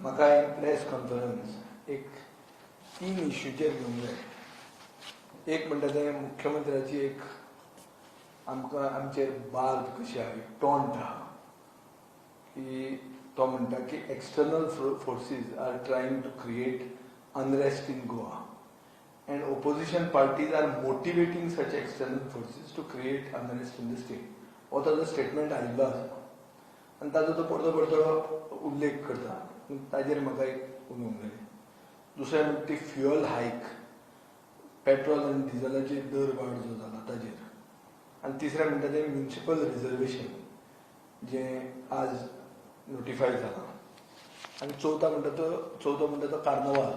म्हाका एक press conference एक 3 इश्यूचेर घेवंक जाय. एक म्हणटा तें मुख्यमंत्र्याची एक आमकां आमचेर बार्द कशी आहा, एक टॉन्ट आहा की तो म्हणटा की external forces are trying to create unrest in Goa and opposition parties are motivating such external forces to create unrest in the state. हो ताजो स्टेटमेंट आयिल्लो आसा आनी ताजो तो परतो परतो उल्लेख करता. ताजेर म्हाका एक उलोवंक जाय. दुसरें म्हणजे ती फ्युअल हायक, पेट्रोल आनी डिझलाचे दर वाड जो जाला ताजेर. आनी तिसरें म्हणटा तें म्युनिसिपल रिजर्वेशन जें आज नोटिफाय जालां. आनी चवथो म्हणटा तो कार्नावाल.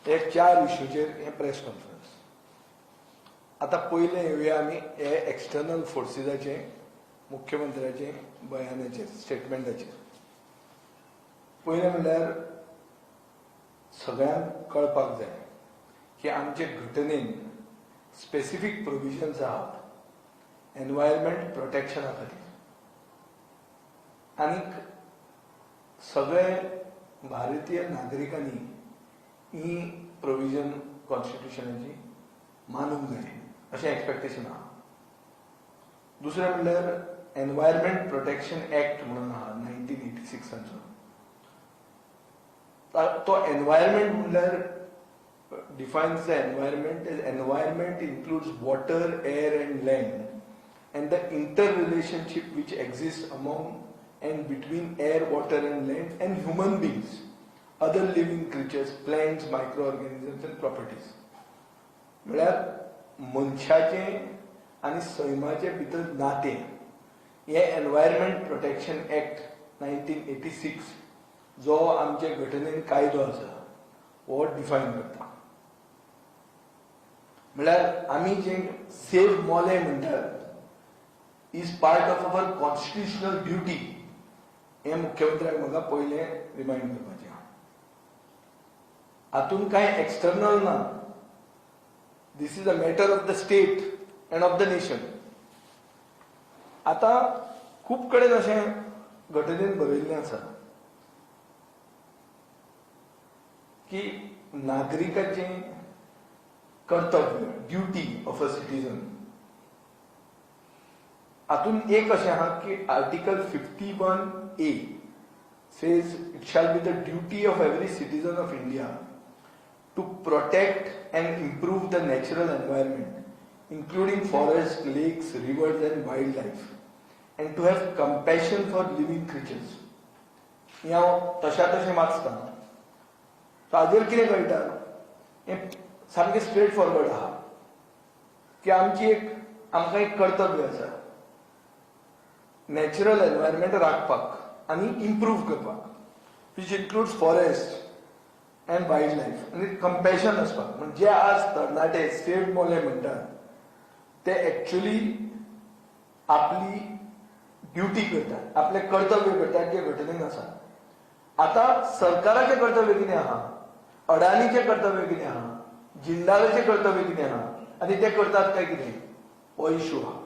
हे 4 इश्यूचेर हे प्रेस कॉन्फरन्स. आता पयलें येवया आमी हे एक्सटर्नल फोर्सिसाचे मुख्यमंत्र्याचे बयानाचेर, स्टेटमेंटाचेर. पयलें म्हणल्यार सगळ्यांक कळपाक जाय की आमचे घटनेन स्पेसिफीक प्रोविजन्स आहात एनवायरमेंट प्रोटेक्शना खातीर. आनीक सगळे भारतीय नागरिकांनी ही प्रोविजन कॉन्स्टिट्युशनाची मानूंक जाय अशें एक्सपेक्टेशन आहा. दुसरें म्हणल्यार एनवायरमेंट प्रोटेक्शन एक्ट म्हणून आहा 1986 तो एनवायरमेंट म्हणल्यार defines the environment as environment includes water, air and land and the inter relationship which exist among and between air, water and land and human beings, other living creatures, plants, microorganisms and properties. म्हळ्यार मनशाचें आनी सैमाचे भितर नातें हे environment protection act 1986 जो आमचे घटनेन कायदो आसा हो डिफायन करता. म्हळ्यार आमी जे सेव मोले म्हणटात is part of our constitutional duty. हे मुख्यमंत्र्याक म्हाका पयलें रिमाइंड करपाचें. हातून कांय एक्सटर्नल ना. This is a matter of the state and of the nation. आता खूब कडेन अशें घटनेन बरयल्लें आसा की नागरिकाचें कर्तव्य, ड्युटी ऑफ अ सिटीजन. हातून एक अशें आहा की article 51A says it shall be the duty of every citizen of India to protect and improve the natural environment, including forests, lakes, rivers and wildlife, and to have compassion for living creatures. ही हांव तशें वाचतां. ताजेर कितें कळटा हें सामकें straight forward आहा की आमकां एक कर्तव्य आसा नॅचरल एनवायरमेंट राखपाक आनी इम्प्रूव करपाक, which includes forest end wild life आनी कंपॅशन आसपाक. म्हणजे आज तरणाटे सेव मोले म्हणटात ते एक्चुअली आपली ड्युटी करतात, आपले कर्तव्य करतात जे घटनेन आसा. आता सरकाराचें कर्तव्य कितें आहा, अडानीचें कर्तव्य कितें आहा, जिंदालाचें कर्तव्य कितें आहा आनी ते करतात काय कितें हो इश्यू आहा.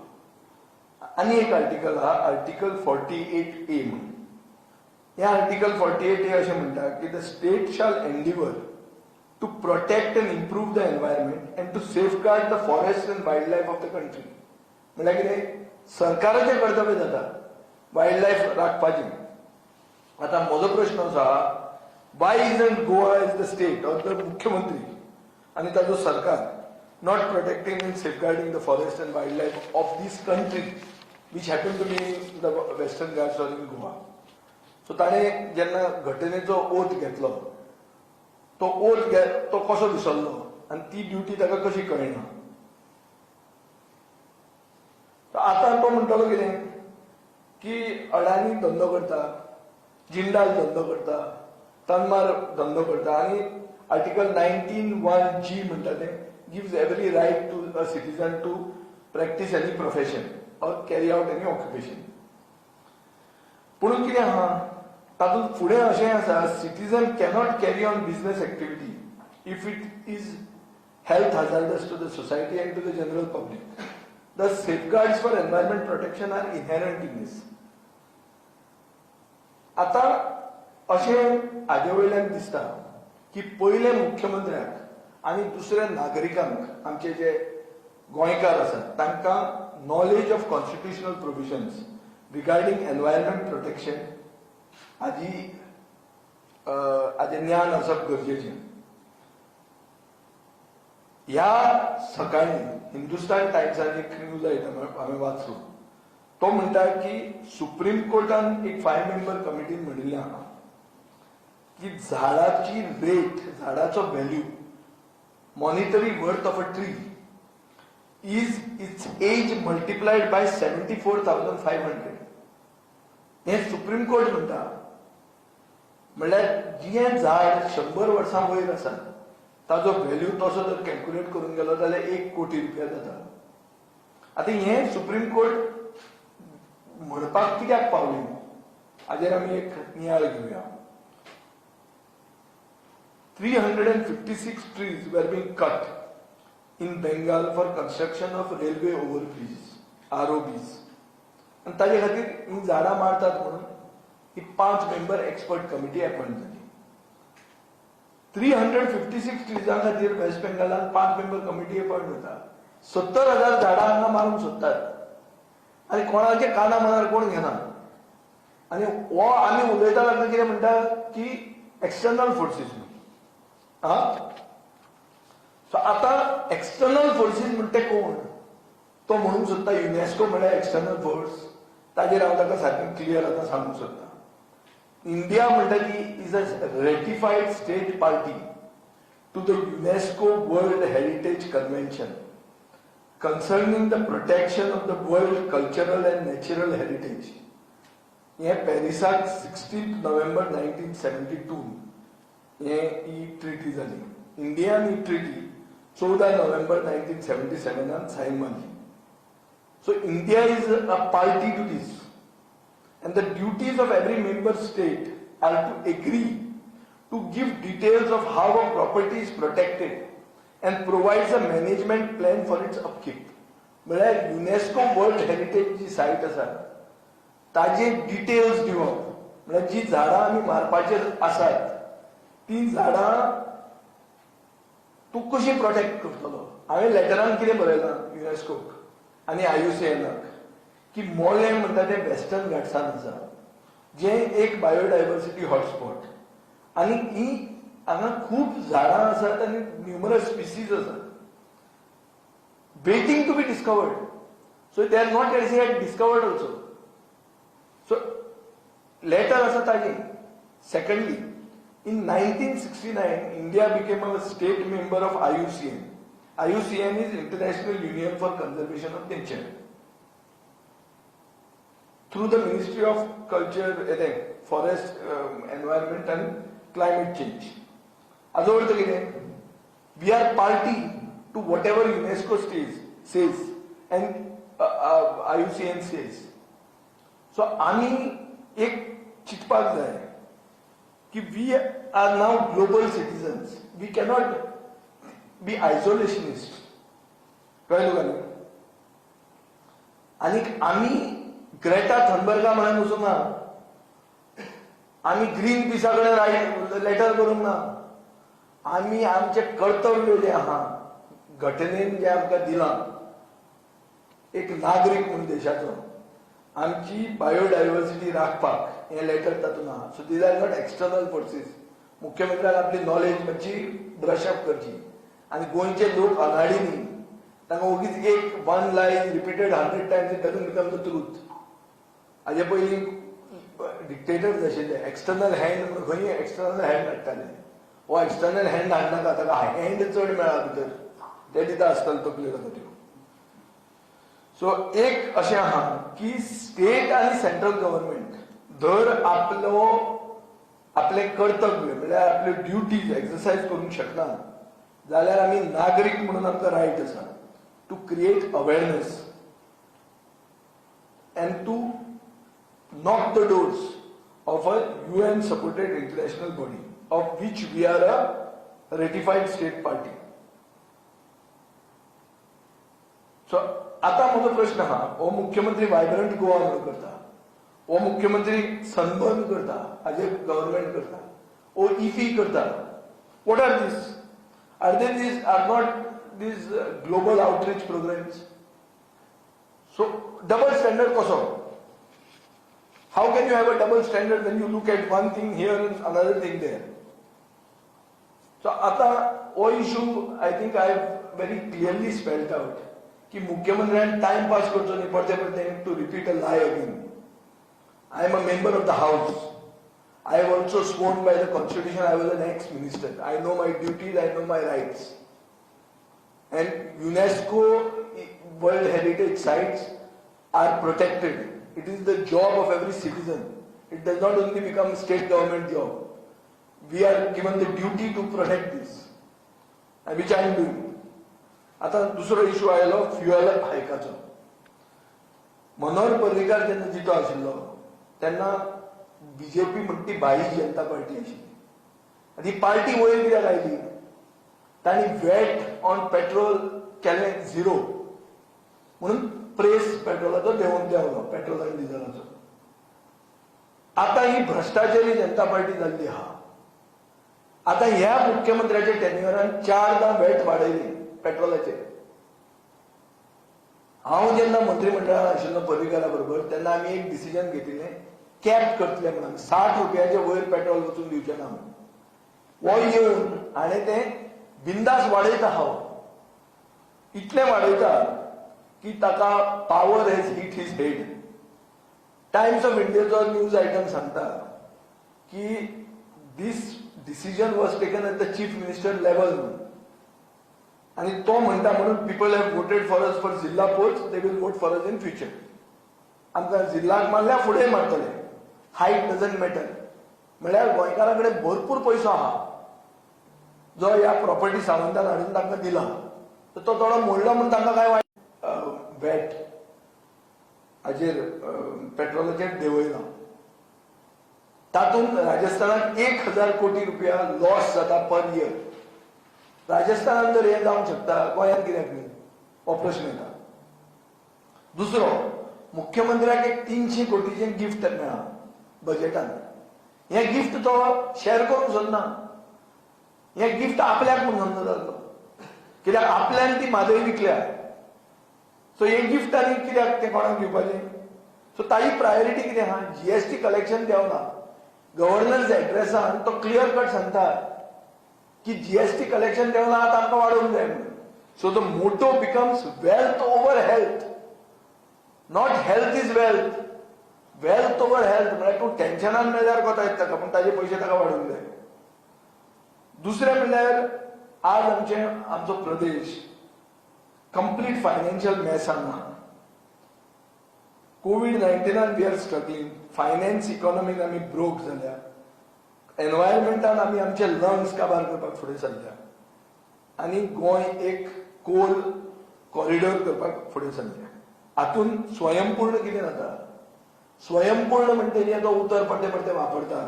आनी एक आर्टिकल आहा, आर्टिकल 48A म्हणून. ह्या आर्टिकल 48A अशें म्हणटा की the state shall endeavour to protect and improve the environment and to safeguard the forest and wild life of the country. म्हळ्यार कितें सरकाराचें कर्तव्य जाता वायल्ड लायफ राखपाचें. आता म्हजो प्रश्न आसा, why isn't Goa as the state or the मुख्यमंत्री आनी ताजो सरकार not protecting and safeguarding the forest and wildlife of this country which happen to be in the Western Ghats or in Goa. So ताणें जेन्ना घटनेचो ओथ घेतलो तो कसो विसरलो आनी ती ड्युटी ताका कशी कळना. आतां तो म्हणटलो कितें की अडानी धंदो करता, जिंदाल धंदो करता, तन्मार धंदो करता आनी आर्टिकल 19(1)G म्हणटा तें gives every right to a citizen to practice any profession or carry out any occupation. पुणून कितें आहा तातूंत फुडें अशें आसा, citizen cannot carry on business activity if it is health hazardous to the society and to the general public. The safeguards for environment protection are inherent in this. आता अशें हाजे वयल्यान दिसता की पयले मुख्यमंत्र्याक आनी दुसऱ्या नागरिकांक आमचे जे गोंयकार आसात तांकां knowledge of constitutional provisions regarding environment protection हाजी ज्ञान आसप गरजेचें. ह्या सकाळी हिंदुस्तान टायम्सात एक न्यूज आयटम हांवें वाचलो. तो म्हणटा की सुप्रीम कोर्टान एक 5 मेंबर कमिटीन म्हणिल्लें आहा की झाडाची रेट, झाडाचो value, monetary worth of a tree is its age multiplied by 74,500. हे सुप्रीम कोर्ट म्हणटा. म्हणल्यार जें झाड 100 वर्सां वयर आसा ताजो व्हॅल्यू तसो जर कॅल्क्युलेट करून गेलो जाल्यार 1 कोटी रुपया जाता. आतां हें सुप्रीम कोर्ट म्हणपाक कित्याक पावलें हाजेर आमी एक नियाळ घेवया. 356 trees were being cut in Bengal for construction of railway overbridges, ROBs. आणि ताजे खातीर ही झाडां मारतात म्हणून ही 5 मेंबर एक्सपर्ट कमिटी अपॉइंट जाली. 356 ट्रिजां खातीर वेस्ट बेंगालान 5 मेंबर कमिटी अपॉइंट जाता. 70,000 झाडां हांगा मारूंक सोदतात आनी कोणाचे काना मनार कोण घेना. आनी हो आमी उलयता तेन्ना कितें म्हणटा की एक्सटर्नल फोर्सीस. सो आतां एक्सटर्नल फोर्सीस म्हणटा कोण तो म्हणूंक सोदता युनेस्को म्हळ्यार एक्सटर्नल फोर्स. ताजेर हांव ताका सारकें क्लियर आतां सांगूंक सोदता. इंडिया म्हणटा की is a ratified state party to the UNESCO World Heritage Convention concerning the protection of the world cultural and natural heritage. हे पॅरिसाक 16 नोव्हेंबर 1972 हे ही ट्रिटी जाली. इंडियान ही ट्रिटी 14 नोव्हेंबर 1977 सायन मारली. So India is a party to this and the duties of every member state are to agree to give details of how a property is protected and provides a management plan for its upkeep. म्हळ्यार UNESCO World heritage जी सायट आसा ताजे details दिवप. म्हळ्यार जी झाडां आमी मारपाचेर आसात ती झाडां तूं कशी प्रोटेक्ट करतलो. हांवें लेटरान कितें बरयलां युनेस्कोक आनी IUCNक की मोलें म्हणटा तें वेस्टर्न घाट्सान आसा जें एक बायोडायवर्सिटी हॉटस्पॉट आनी ही हांगा खूब झाडां आसात आनी न्युमरस स्पिसीज आसात waiting to be discovered. So they are not yet discovered also. So later asa taji. Secondly, in 1969 India became a state member of IUCN. IUCN is International Union for Conservation of Nature. Through the Ministry of Culture, Forest, Environment and Climate Change. We are party to whatever UNESCO says and IUCN says. So आमी एक चिंतपाक जाय की we are now global citizens. We cannot be isolationists. कळ्ळें तुका न्ही. आनी आमी Greta थनबर्गा म्हण वचूंक ना. आमी ग्रीन पीसा कडेन लेटर करूंक ना. आमी आमचें कर्तव्य जें आहा घटनेन जें आमकां दिलां एक नागरीक म्हणून देशाचो आमची बायोडायवर्सिटी राखपाक हें लेटर तातूंत आहा. So these are not external forces. मुख्यमंत्र्याक आपली नॉलेज मातशी ब्रशअप करची आनी गोंयचे लोक अनाडी न्ही. तांकां ओगीच एक one line repeated 100 times it doesn't become the truth. हाजे पयलीं डिक्टेटर्स आशिल्ले एक्सटर्नल हँड म्हणून खंय एक्सटर्नल हँड हाडटाले. हो एक्सटर्नल हँड हाडनाका ताका हँड चड मेळ्ळा भितर ते दिता आसतले तकल्यो ताका त्यो. सो एक अशें आहा की स्टेट आनी सेंट्रल गव्हर्नमेंट धर आपले कर्तव्य म्हळ्यार आपल्यो ड्युटीज एक्सरसायज करूंक शकना जाल्यार आमी नागरीक म्हणून आमकां रायट आसा to create awareness and to knock the doors of a UN supported international body of which we are a ratified state party. So आता म्हजो प्रश्न हा हो मुख्यमंत्री वायब्रंट गोवा म्हणून करता. वो मुख्यमंत्री सनबर्न करता, हाजे गव्हर्नमेंट करता, वो इफी करता. What are these? Are not these global outreach programs? So double standard कसो? How can you have a double standard when you look at one thing here and another thing there? So आता वो issue I think I have very clearly spelled out कि मुख्यमंत्र्यांनी time pass करचो न्ही परते to repeat a lie again. I am a member of the House. I have also sworn by the Constitution I was an ex-minister. I know my duties, I know my rights. And UNESCO World Heritage Sites are protected. It is the job of every citizen. It does not only become a state government job. We are given the duty to protect this, which I am doing. आता दुसरो issue आयलो fuel हायकाचो. Manohar Parrikar जेन्ना जितो आशिल्लो तेन्ना BJP म्हणटी भाई जनता party आशिल्ली आनी ही पार्टी वयर कित्याक आयली? तांणी वॅट ऑन पेट्रोल केलें 0 म्हणून प्रेस पेट्रोलाचो देंवलो पेट्रोल आनी डिझलाचो. आता ही भ्रष्टाचारी जनता पार्टी जाल्ली आहा. आता ह्या मुख्यमंत्र्याच्या टेन्युअरान 4दा वॅट वाडयली पेट्रोलाचेर. हांव जेन्ना मंत्रिमंडळान आशिल्लो पर्रीकारा बरोबर तेन्ना आमी एक डिसिजन घेतिल्लें कॅप करतले म्हणून 60 रुपयाचे वयर पेट्रोल वचून दिवचे ना म्हणून. वो येवन हाणें तें बिंदास वाडयता. हांव इतलें वाडयता की ताका power has hit his head. Times of इंडियाचो न्यूज आयटम सांगता की this decision was taken at the chief minister level म्हणून. आणि तो म्हणटा म्हणून people have voted for us for जिल्हा post, they will vote for us in future. आमकां जिल्हाक मारल्यार फुडें मारतले. Height doesn't matter. म्हळ्यार गोंयकारां कडेन भरपूर पयसो आहा जो ह्या प्रॉपर्टी सावंतान हाडून तांकां दिला. तर तो थोडो मोडलो म्हणून तांकां काय वायट वॅट हाजेर पेट्रोलाचेर देंवयला. तातूंत राजस्थानाक 1000 कोटी रुपया लॉस जाता पर इयर. राजस्थानात जर हे जावंक शकता गोंयांत कित्याक न्ही? हो प्रश्न येता. दुसरो, मुख्यमंत्र्याक एक 300 कोटीचें गिफ्ट मेळ्ळा बजेटान. हें गिफ्ट तो शेअर करूंक सोदना. हें गिफ्ट आपल्याक म्हणून समजो जालो कित्याक आपल्यान ती म्हादय विकल्या. सो हे गिफ्ट आनी कित्याक तें कोणाक दिवपाचें? सो ताची प्रायोरिटी कितें आहा? जीएसटी कलेक्शन देंवना. गव्हर्नन्स एड्रेसान तो क्लियर कट सांगता की जीएसटी कलेक्शन देंवना आतां आमकां वाडोवंक जाय म्हणून. So the motto becomes wealth over health, not health is wealth. Wealth over health म्हळ्यार तूं टेन्शनान मेल्यार कोता येता ताका, पूण ताजे पयशे ताका वाडोवंक जाय. दुसरें म्हणल्यार आज आमचो प्रदेश कंप्लीट फायनान्शियल मॅसान आहा. कोविड-19 we are struggling. Finance economic आमी ब्रोक जाल्या. एनवायरमेंटान आमी आमचे लंग्स काबार करपाक फुडें सरल्या. आनी गोंय एक कोल कॉरिडॉर करपाक फुडें सरल्या. हातूंत स्वयंपूर्ण कितें जाता? स्वयंपूर्ण म्हणटकीर तो उतर पडते वापरता.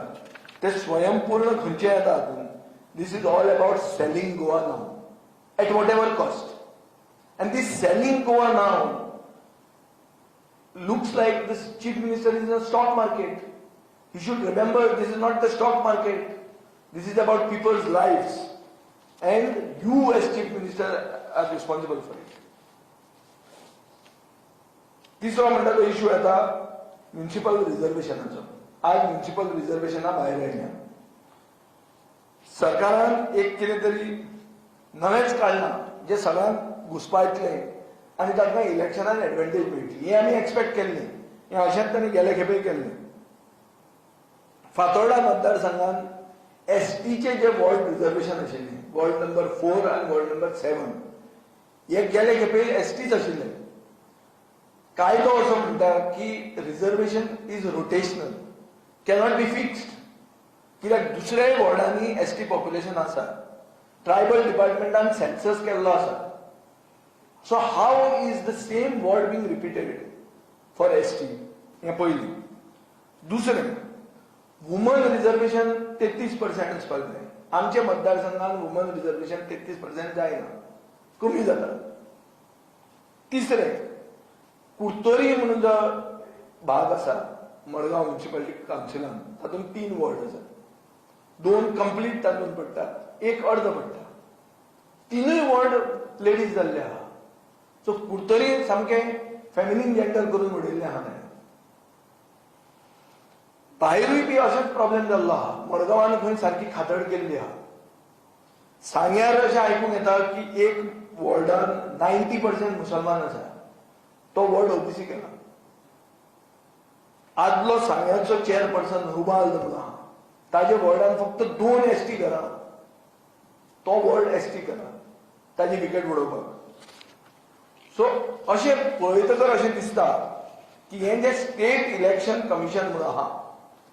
ते स्वयंपूर्ण खंयचे येता हातूंत? This is all about selling Goa now at whatever cost. And this selling Goa now looks like this chief minister is in a stock market. He should remember this is not the stock market. This is about people's lives. And you as chief minister are responsible for it. तिसरो म्हणटा तो issue येता municipal रिझर्वेशनाचो. आज municipal रिझर्वेशनां भायर आयल्या. सरकारान एक कितें तरी नवेंच काडलां जें सगळ्यांक घुस्पायतलें आनी तांकां इलेक्शनान एडवांटेज मेळटली. हें आमी एक्सपेक्ट केल्लें. हें अशेंच तांणी गेले खेपे केल्लें. फातोर्डा मतदारसंघान एसटीचे जे वॉर्ड रिझर्वेशन आशिल्लें, वॉर्ड नंबर 4 आनी वॉर्ड नंबर 7, हे गेले खेपे एसटीच आशिल्ले. कायदो असो म्हणटा की reservation is rotational, cannot be fixed. कित्याक दुसऱ्याय वॉर्डांनी एसटी पॉप्युलेशन आसा. ट्रायबल डिपार्टमेंटान सेन्सस केल्लो आसा. So how is the same word being repeated for ST? हे पयली. दुसरें, वुमन रिझर्वेशन 33% आसपाक जाय. आमच्या मतदारसंघात वुमन रिझर्वेशन 33% जायना, कमी जाता. तिसरें, कुर्तोरी म्हणून जो भाग आसा मडगांव म्युनिसिपालिटी कावन्सिलान तातूंत 3 वॉर्ड आसात. 2 कंप्लीट तातूंत पडटा, 1 अर्द पडटा. 3य वॉर्ड लेडीज जाल्ले आहा. सो कुडतरी सामकें फेमिनीन जेंडर करून उडयल्लें आहा. भायरूय बी अशेंच प्रॉब्लेम जाल्लो आहा. मडगांवान खंय सारकी खातड केल्ली आहा. सांग्यार अशें आयकूंक येता की 1 वॉर्डान 90% मुसलमान आसा. तो वॉर्ड ओबीसी केला. आदलो सांग्याचो चेअरपर्सन रुबाल म्हणून आहा. ताजे वॉर्डान फक्त 2 एसटी घरां. तो वॉर्ड एसटी केला ताजी विकेट उडोवपाक. सो अशें पळयतकर अशें दिसता की हें जे स्टेट इलेक्शन कमिशन म्हणून आहा,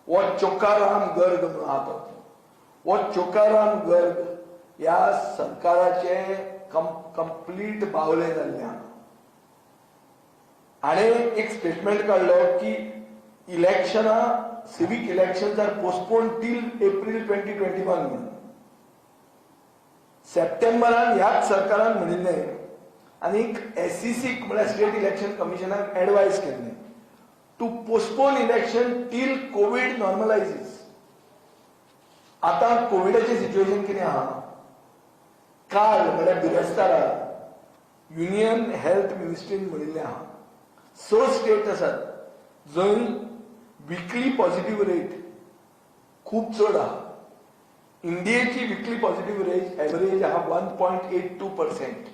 वो चोकाराम गर्ग म्हणून आहा तो. वो चोकाराम गर्ग ह्या सरकाराचे कंप्लीट बावले जाल्ले आहा. हाणें एक स्टेटमेंट काडलो की इलेक्शनां civic elections are postpone till April 2021 म्हणून. सप्टेंबरान ह्याच सरकारान म्हणिल्लें आनी एससीसीक म्हळ्यार स्टेट इलेक्शन कमिशनाक एडवायज केल्लें to postpone election till COVID normalizes. आतां कोविडाचें सिच्युएशन कितें आहा, काल म्हळ्यार बिरेस्तारा युनियन हेल्थ मिनिस्ट्रीन म्हणिल्लें आहा 6 स्टेट आसात जंय विकली पॉझिटिव्ह रेट खूब चड आहा. इंडियेची विकली पॉझिटिव्ह रेट एव्हरेज आहा 1.82%.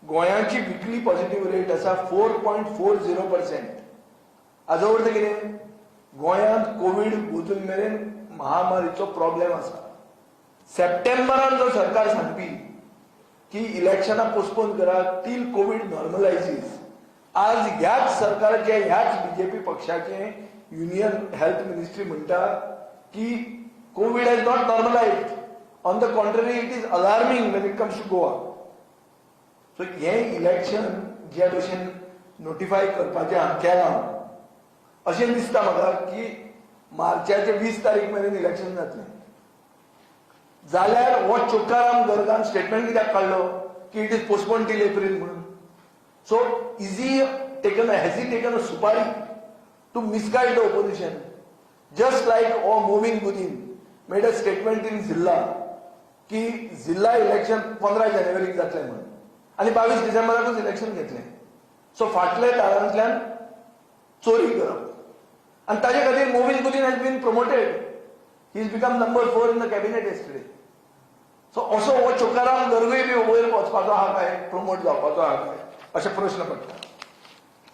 गोंयाची विकली पॉझिटिव्ह रेट आसा 4.40%. हाजो अर्थ कितें, गोंयांत कोविड अजून मेरेन महामारीचो प्रॉब्लेम आसा. सप्टेंबरान जो सरकार सांगपी की इलेक्शनां पोस्टपोन करात टील कोविड नॉर्मलायझीस, आज ह्याच सरकारचे ह्याच बीजेपी पक्षाचे युनियन हेल्थ मिनिस्ट्री म्हणटा की COVID has not normalized. On the contrary it is alarming when it comes to Goa. So हें इलेक्शन जे भशेन नोटिफाय करपाचें हांवें केलां अशें दिसता म्हाका की मार्चाचे 20 तारीख मेरेन इलेक्शन जातलें. जाल्यार हो चोकाराम गर्गान स्टेटमेंट कित्याक काडलो की it is postpone till April म्हणून. So has he taken a supari to misguide the opposition? Just like Movin Budin made a statement in Zilla की जिल्हा इलेक्शन 15 जानेवारीक जातलें म्हणून आनी 22 डिसेंबराकूच इलेक्शन घेतलें. सो फाटल्या काळांतल्यान चोरी करप आनी ताजे खातीर मोविन बुदीन has been promoted. He is become number 4 in the cabinet yesterday. So असो हो चोकाराम गर्गूय बी वयर वचपाचो आहा काय, प्रमोट जावपाचो आहा काय, असे प्रश्न पडटा.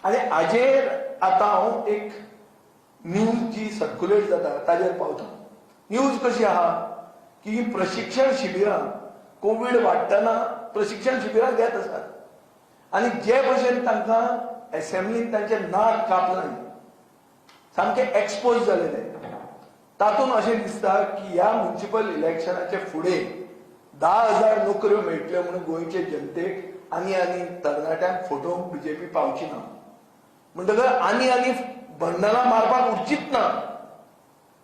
आनी हाजेर आतां हांव एक न्यूज जी सर्क्युलेट जाता ताजेर पावता. न्यूज कशी आहा की ही प्रशिक्षण शिबिरां कोविड वाडटना प्रशिक्षण शिबिरां घेत आसात आनी जे भशेन तांकां असेंब्लीन तांचे नाक कापलां सामके एक्सपोज जालेले. तातूंत अशें दिसता की ह्या म्युनिसिपल इलेक्शनाचे फुडें 10,000 नोकऱ्यो मेळटल्यो म्हणून गोंयचे जनतेक आनी तरणाट्यांक फटोवंक बीजेपी पावची ना. म्हणटकर आनी बंडनां मारपाक उरचीच ना.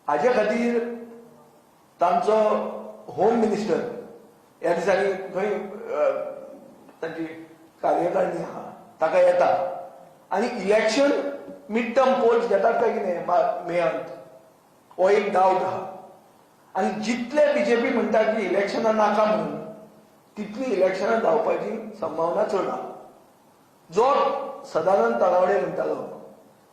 हाजे खातीर तांचो होम मिनिस्टर ह्या दिसांनी खंय तांची कार्यकारिणी आहा ताका येता आनी इलेक्शन मिड टर्म पोल्स घेतात काय कितें मेयांत हो एक डावट आहा. आनी जितले बीजेपी म्हणटा की इलेक्शनां नाका म्हणून तितली इलेक्शनां जावपाची संभावना चड आहा. जो सदानंद तळावडे म्हणटालो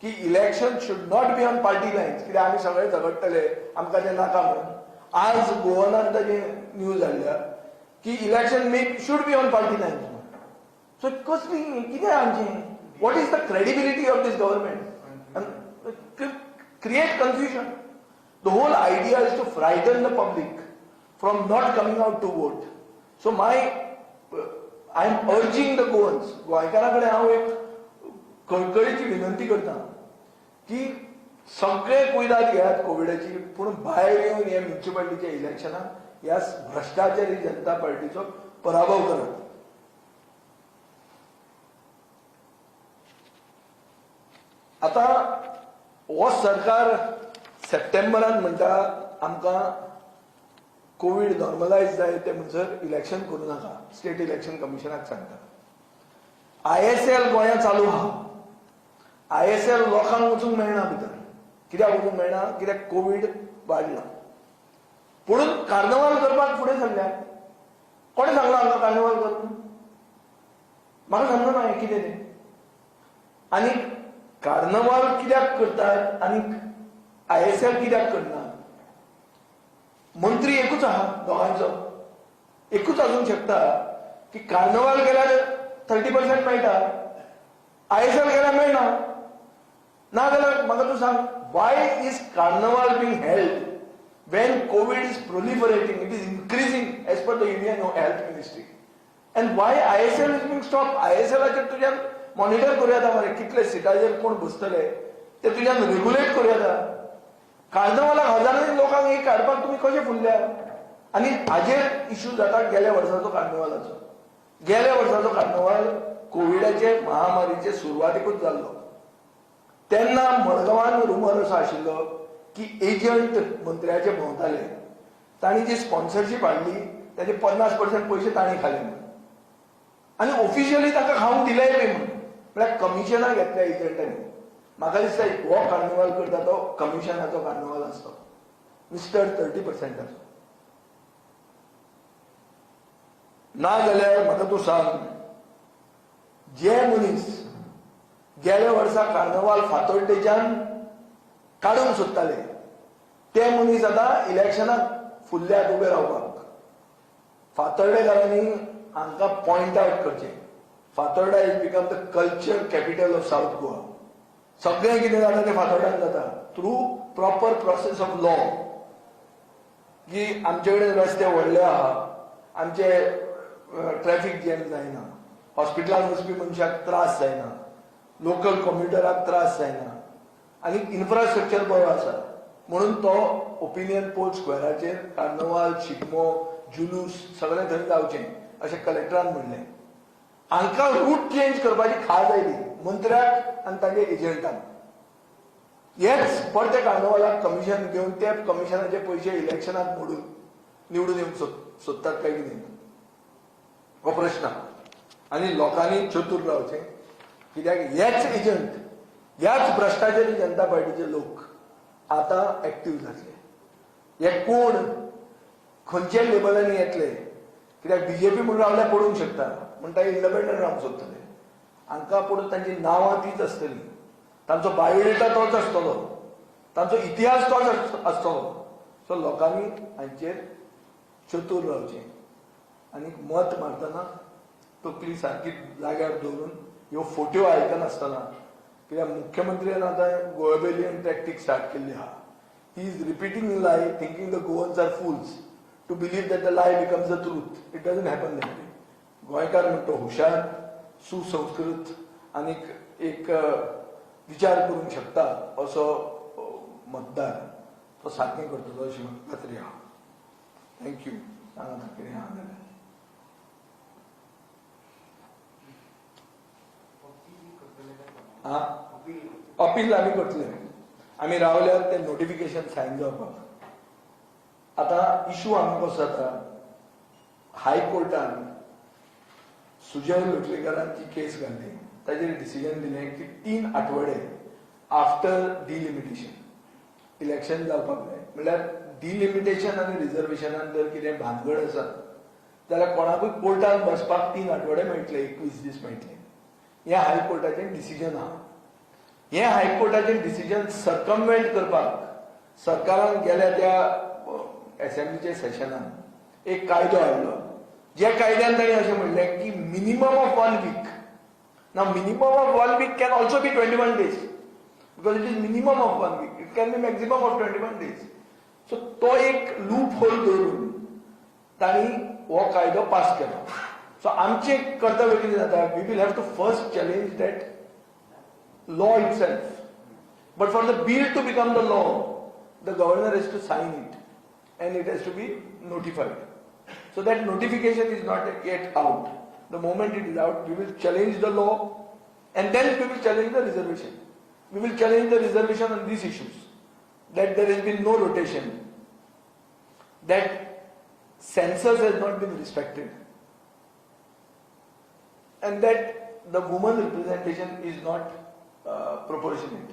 की election should not be on party Lions कित्याक आमी सगळे झगडटले आमकां तें नाका म्हणून. आज गोवानान ताजे न्यूज हाडल्या की election should be on party lines. So कसली कितें आमचें, what is the credibility of this government? Create confusion. The whole idea is to frighten the public from not coming out to vote. So I am urging the Goans, गोंयकारां कडेन हांव एक कळकळीची विनंती करता की सगळे कुयदाद घेयात कोविडाची, पूण भायर येवन हे म्युनिसिपालिटीच्या इलेक्शनाक ह्या भ्रष्टाचारी जनता पार्टीचो पराभव करात. आता हो सरकार सप्टेंबरान म्हणटा आमकां कोविड नॉर्मलायज जाय ते म्हणसर इलेक्शन करूं नाका, स्टेट इलेक्शन कमिशनाक सांगता. ISL गोंयांत चालू आहा. ISL लोकांक वचूंक मेळना भितर. कित्याक वचूंक मेळना, कित्याक कोविड वाडला. म्हणून कार्नवाल करपाक फुडें सरल्या. कोणे सांगलो हांकां कार्नवाल कर म्हणून? म्हाका समजना हें कितें तें. आनी कार्नवाल कित्याक करतात आनी ISL कित्याक करना? मंत्री एकूच आहा दोगांचो. एकूच आसूंक शकता की कार्नवाल केल्यार 30% मेळटा, ISL केल्यार मेळना. ना जाल्यार म्हाका तूं सांग, Y is Cornwall being held when COVID is proliferating, it is increasing as per the Indian Health Ministry. And why ISL is being stopped? ISL आचेर तुज्यान मॉनिटर करूं येता मरे, कितले सिटाचेर कोण बसतले ते तुज्यान रेग्युलेट करूं येता. कार्नवालाक हजारांनी लोकांक एक काडपाक तुमी कशे फुल्ल्या? आनी हाजेर इश्यू जाता गेल्या वर्साचो कार्नवालाचो. गेल्या वर्साचो कार्नवाल कोविडाचे महामारीचे सुरवातेकूच जाल्लो. तेन्ना मडगांवान रुमर असो आशिल्लो की एजंट मंत्र्याचे भोंवताले, तांणी जी स्पॉन्सरशीप हाडली त्याचे 50% पयशे तांणी खाले म्हणून. आनी ऑफिशियली ताका खावंक दिलेय बी म्हणून. म्हळ्यार कमिशनां घेतल्या एजंटांनी. म्हाका दिसता हो कार्निवाल करता तो कमिशनाचो कार्निवाल आसतो. मिस्टर 30% आसतो. ना जाल्यार म्हाका तूं सांग, जे मनीस गेल्या वर्सा कार्निवाल फातोड्डेच्यान काडूंक सोदताले ते मनीस आतां इलेक्शनाक फुल्ल्यात उबे रावपाक. फातोर्डेकारांनी हांकां पॉइंट आवट करचें. Fatorda is become the culture capital of south Goa. सगळें कितें जाता तें फातोर्डान जाता through proper process of law. की आमचे कडेन रस्ते व्हडले आहा, आमचे ट्रॅफिक जॅम जायना, हॉस्पिटलांत वचपी मनशाक त्रास जायना, लोकल कम्युटराक त्रास जायना, आनी इन्फ्रास्ट्रक्चर बरो आसा. म्हणून तो ओपिनियन पोल स्क्वेराचेर कार्नवाल, शिगमो, जुलूस सगळें थंय जावचें अशें कलेक्टरान म्हणलें. हांकां रूट चेंज करपाची खाज आयली मंत्र्याक आनी तागे एजंटांक. हेच परते कार्नवालाक कमिशन घेवन ते कमिशनाचे पयशे इलेक्शनाक मोडून निवडून येवंक सोदतात काय कितें हो प्रश्न. आनी लोकांनी चतूर रावचें, कित्याक हेच एजंट, ह्याच भ्रष्टाचारी जनता पार्टीचे लोक आतां एक्टिव्ह जातले. हे कोण खंयच्या लेबलांनी येतले? कित्याक बीजेपी म्हणून रावल्यार पडूंक शकता, म्हण तांचे इंडिपेंडंट रावंक सोदतले. हांकां पडून तांची नांवां तीच आसतली, तांचो बायोडेटा तोच आसतलो, तांचो इतिहास तोच आसतलो. सो लोकांनी हांचेर चतूर रावचें. आनी मत मारतना तकली सारकी जाग्यार दवरून ह्यो फोट्यो आयकनासतना, कित्याक मुख्यमंत्र्यान आतां गोएबेलियन टॅक्टीक स्टार्ट केल्ली आहा. He is repeating lie, thinking the Goans are fools to believe that the lie becomes the truth. It doesn't happen that way. गोंयकार म्हणटा हुशार, सुसंस्कृत आनीक एक विचार करूंक शकता असो मतदार तो सारकें करतलो अशी म्हाका खात्री आहा. थँक्यू. सांगात कितें आहा जाल्यार. अपील आमी करतले. आमी रावल्यार ते नोटिफिकेशन सायन जावपाक. आतां इशू हांगा कसो जाता, हायकोर्टान सुजय लोटलीकरान जी केस घाल्ली ताचेर डिसिजन दिलें की 3 आठवडे आफ्टर डिलिमिटेशन इलेक्शन जावपाक जाय. म्हणल्यार डिलिमिटेशन आनी रिजर्वेशनान जर कितें भानगड आसा जाल्यार कोणाकूय कोर्टान बसपाक 3 आठवडे मेळटले, 21 दीस मेळटले. हें हायकोर्टाचें डिसिजन आहा. हें हायकोर्टाचें डिसिजन सर्कमवेंट करपाक सरकारान गेल्या त्या असेंब्लीच्या सेशनान एक कायदो हाडलो. ज्या कायद्यान ताणें अशें म्हणलें की मिनिमम ऑफ 1 वीक. नाव minimum of 1 week can also be 21 days because it is minimum of 1 week. It can be maximum of 21 days. So तो एक लूप होल दवरून तांणी हो कायदो पास केलो. सो आमचें कर्तव्य कितें जाता, we will have to first challenge that law itself. But for the bill to become the law, the governor has to sign it and it has to be notified. So that notification is not yet out. The moment it is out, we will challenge the law and then we will challenge the reservation. We will challenge the reservation on these issues. That there has been no rotation. That census has not been respected. And that the woman representation is not proportionate.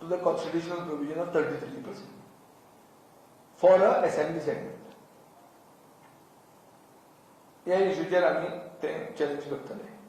to the constitutional provision of 33% for a assembly segment. ह्या इश्यूचेर आमी ते challenge करतले.